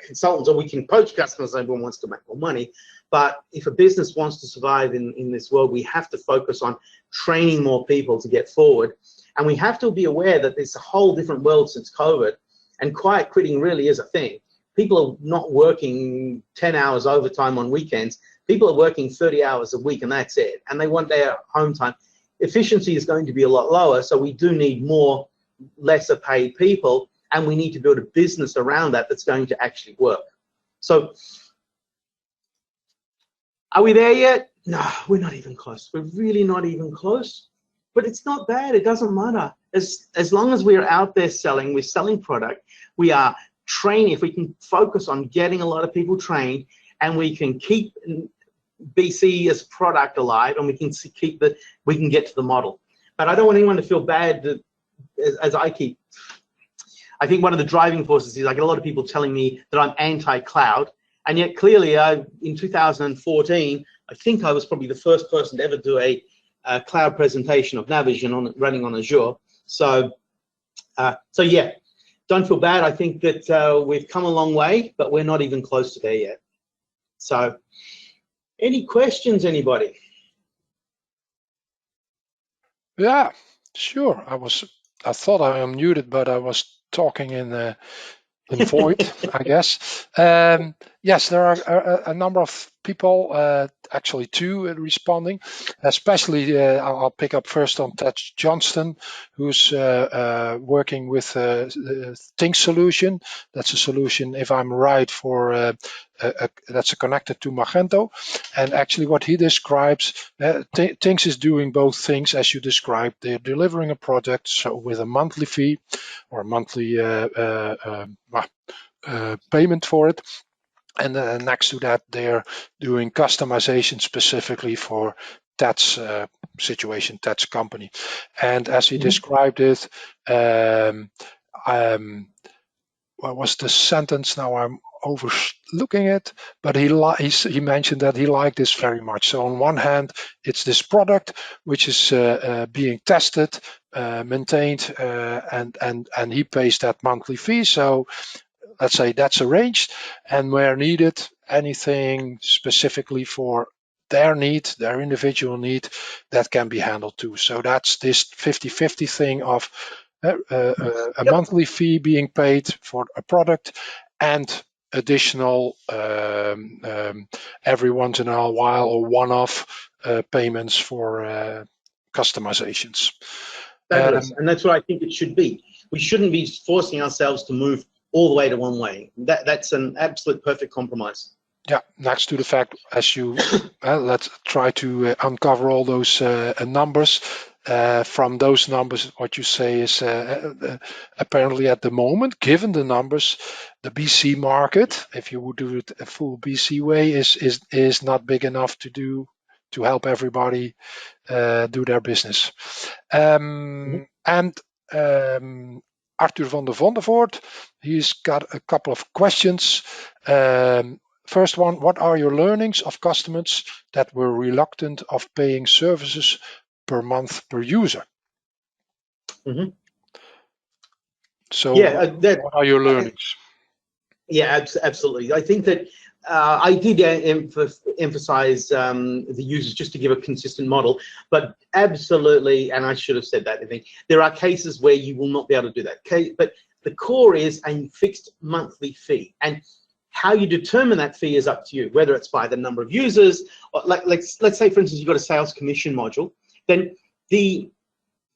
consultants, or we can poach customers. Everyone wants to make more money. But if a business wants to survive in this world, we have to focus on training more people to get forward. And we have to be aware that there's a whole different world since COVID, and quiet quitting really is a thing. People are not working 10 hours overtime on weekends. People are working 30 hours a week, and that's it. And they want their home time. Efficiency is going to be a lot lower, so we do need more lesser paid people, and we need to build a business around that that's going to actually work. So are we there yet? No, we're not even close. We're really not even close. But it's not bad. It doesn't matter. As long as we're out there selling, we're selling product, we are training. If we can focus on getting a lot of people trained, and we can keep BC as a product alive, and we can get to the model. But I don't want anyone to feel bad that, as I think one of the driving forces is I get a lot of people telling me that I'm anti-cloud, and yet clearly in 2014, I think I was probably the first person to ever do a cloud presentation of Navision running on Azure. So yeah, don't feel bad. I think that we've come a long way, but we're not even close to there yet. So any questions, anybody? Yeah, sure. I thought I unmuted, but I was talking in void, I guess. Yes, there are a number of people, actually two, responding. Especially, I'll pick up first on Ted Johnston, who's working with Think solution. That's a solution, if I'm right, for that's connected to Magento. And actually, what he describes, Things is doing both things as you described. They're delivering a project, so with a monthly fee or a monthly payment for it. And next to that, they're doing customization specifically for Ted's situation, Ted's company. And as he described it, what was the sentence? Now I'm overlooking it, but he mentioned that he liked this very much. So on one hand, it's this product which is being tested, maintained, and he pays that monthly fee. So let's say that's arranged, and where needed, anything specifically for their need, their individual need, that can be handled too. So that's this 50-50 thing of a monthly fee being paid for a product and additional every once in a while or one-off payments for customizations. Fabulous. And that's what I think it should be. We shouldn't be forcing ourselves to move all the way to one way. That's an absolute perfect compromise. Yeah, next to the fact, as you let's try to uncover all those numbers. From those numbers, what you say is apparently at the moment, given the numbers, the BC market, if you would do it a full BC way, is not big enough to help everybody do their business. And Arthur van der Vondervoort, he's got a couple of questions. First one, what are your learnings of customers that were reluctant of paying services per month per user? So yeah, what are your learnings? Yeah, absolutely. I think that I did emphasize the users just to give a consistent model, but absolutely, and I should have said that, I think, there are cases where you will not be able to do that. Okay, but the core is a fixed monthly fee, and how you determine that fee is up to you, whether it's by the number of users, or let's say, for instance, you've got a sales commission module, then the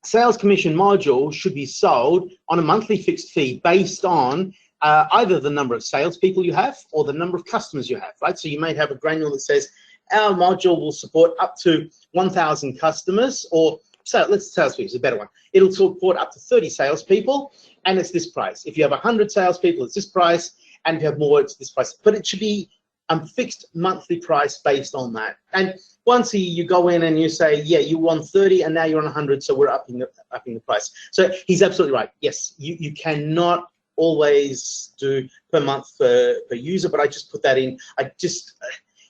sales commission module should be sold on a monthly fixed fee based on either the number of salespeople you have or the number of customers you have, right? So you may have a granule that says our module will support up to 1,000 customers, or salespeople is a better one. It'll support up to 30 salespeople, and it's this price. If you have 100 salespeople, it's this price, and if you have more, it's this price. But it should be a fixed monthly price based on that. And once you go in and you say, yeah, you want 30 and now you're on 100, so we're upping the price. So he's absolutely right. Yes, you cannot always do per month per user, but I just put that in.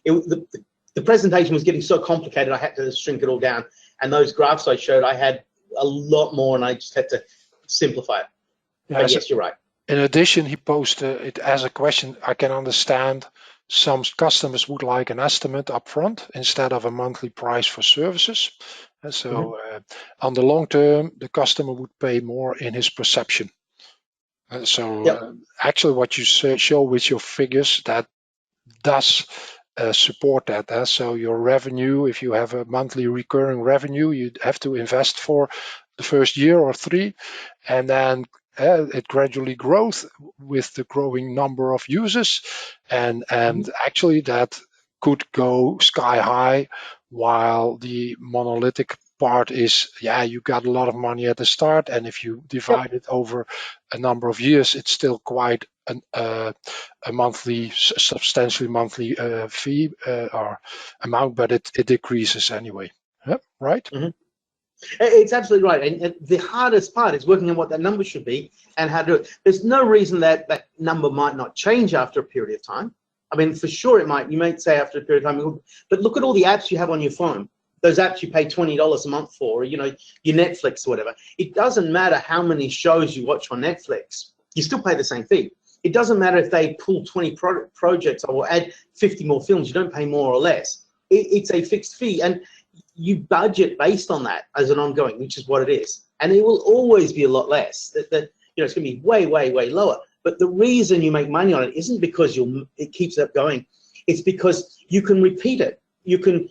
The presentation was getting so complicated, I had to shrink it all down. And those graphs I showed, I had a lot more, and I just had to simplify it. Yeah, but yes, you're right. In addition, he posted it as a question. I can understand some customers would like an estimate upfront instead of a monthly price for services. And so on the long term, the customer would pay more in his perception. Actually, what you show with your figures, that does support that. So your revenue, if you have a monthly recurring revenue, you'd have to invest for the first year or 3, and then it gradually grows with the growing number of users, and actually that could go sky high, while the monolithic part is, you got a lot of money at the start, and if you divide it over a number of years, it's still quite a monthly, substantially monthly fee or amount, but it decreases anyway. Right? It's absolutely right. And the hardest part is working on what that number should be and how to do it. There's no reason that that number might not change after a period of time. I mean, for sure it might. You might say after a period of time, but look at all the apps you have on your phone. Those apps you pay $20 a month for, your Netflix or whatever. It doesn't matter how many shows you watch on Netflix. You still pay the same fee. It doesn't matter if they pull 20 projects or add 50 more films. You don't pay more or less. It's a fixed fee. And you budget based on that as an ongoing, which is what it is. And it will always be a lot less. It's going to be way, way, way lower. But the reason you make money on it isn't because it keeps up going. It's because you can repeat it. You can,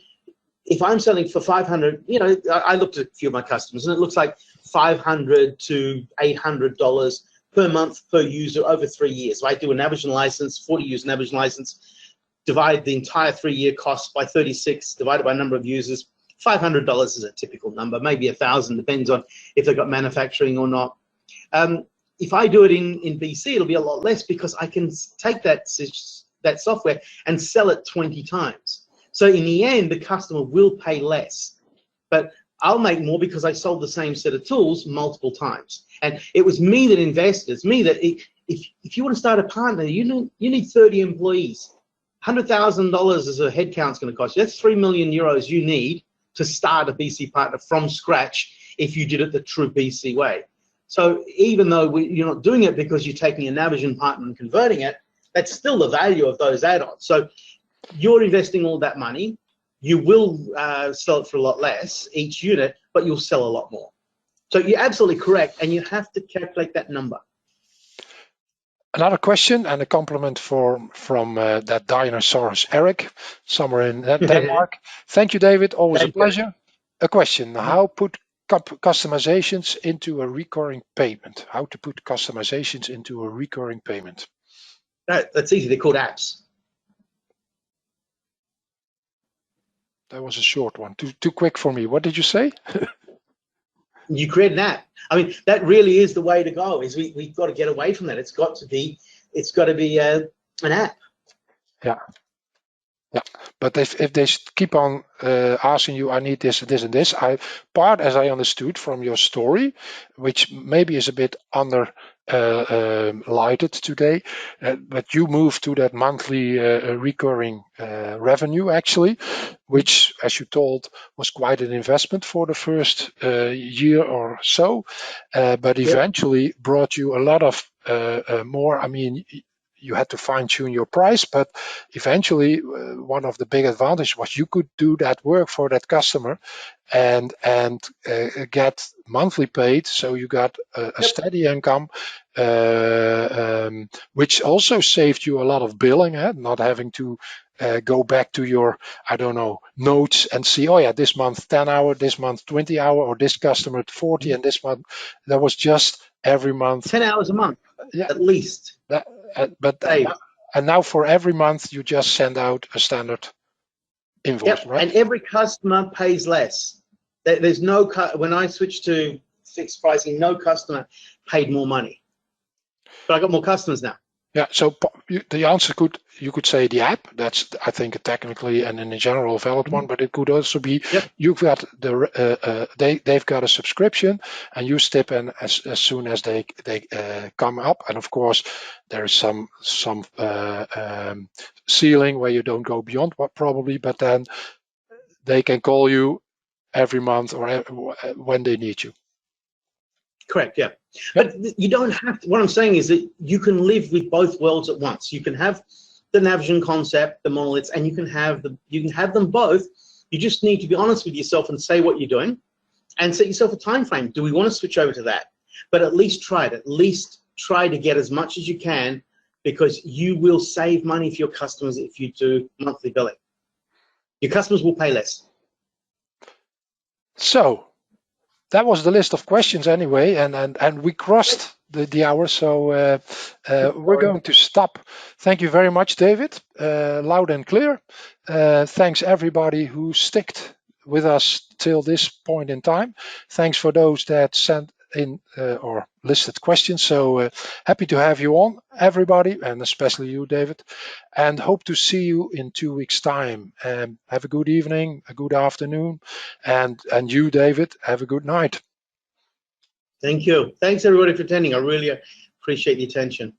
if I'm selling for 500, you know, I looked at a few of my customers, and it looks like $500 to $800 per month per user over 3 years. So I do a Navision license, 40 user Navision license, divide the entire 3-year cost by 36, divided by number of users. $500 is a typical number, maybe 1,000, depends on if they've got manufacturing or not. If I do it in BC, it'll be a lot less because I can take that software and sell it 20 times. So in the end, the customer will pay less, but I'll make more because I sold the same set of tools multiple times. And it was me that invested. It's me that if you want to start a partner, you need 30 employees. $100,000 as a headcount's going to cost you. That's 3 million euros you need to start a BC partner from scratch if you did it the true BC way. So even though you're not doing it because you're taking a Navision partner and converting it, that's still the value of those add-ons. So you're investing all that money. You will sell it for a lot less each unit, but you'll sell a lot more. So you're absolutely correct, and you have to calculate that number. Another question and a compliment from that dinosaurus Eric, somewhere in Denmark. Thank you, David. Always a pleasure. A question: how put customizations into a recurring payment? How to put customizations into a recurring payment? That's easy. They're called apps. That was a short one. Too quick for me. What did you say? You create an app. I mean, that really is the way to go. Is we've got to get away from that. It's got to be an app. Yeah. Yeah, but if they keep on asking you, I need this, this, and this, as I understood from your story, which maybe is a bit lighted today, but you moved to that monthly recurring revenue actually, which, as you told, was quite an investment for the first year or so, but eventually brought you a lot of more. I mean, you had to fine-tune your price, but eventually one of the big advantages was you could do that work for that customer and get monthly paid, so you got a steady income, which also saved you a lot of billing, not having to go back to your, I don't know, notes and see, oh yeah, this month 10 hour, this month 20 hour, or this customer 40, and this month. That was just every month 10 hours a month, at least. And now for every month you just send out a standard invoice, right? And every customer pays less. There's no when I switched to fixed pricing, no customer paid more money, but I got more customers now. Yeah, so the answer you could say the app. That's, I think, technically and in a general valid one, but it could also be you've got they've got a subscription and you step in as soon as they come up, and of course there is some ceiling where you don't go beyond what probably, but then they can call you every month or when they need you. Correct, yeah. But you don't have to. What I'm saying is that you can live with both worlds at once. You can have the Navision concept, the monoliths, and you can have them both. You just need to be honest with yourself and say what you're doing, and set yourself a time frame. Do we want to switch over to that? But at least try it. At least try to get as much as you can, because you will save money for your customers if you do monthly billing. Your customers will pay less. So that was the list of questions anyway, and we crossed the hour, so we're going to stop. Thank you very much, David. Loud and clear. Thanks everybody who sticked with us till this point in time. Thanks for those that sent in or listed questions. So happy to have you on, everybody, and especially you, David, and hope to see you in 2 weeks' time. Have a good evening, a good afternoon, and you, David, have a good night. Thank you. Thanks everybody for attending. I really appreciate the attention.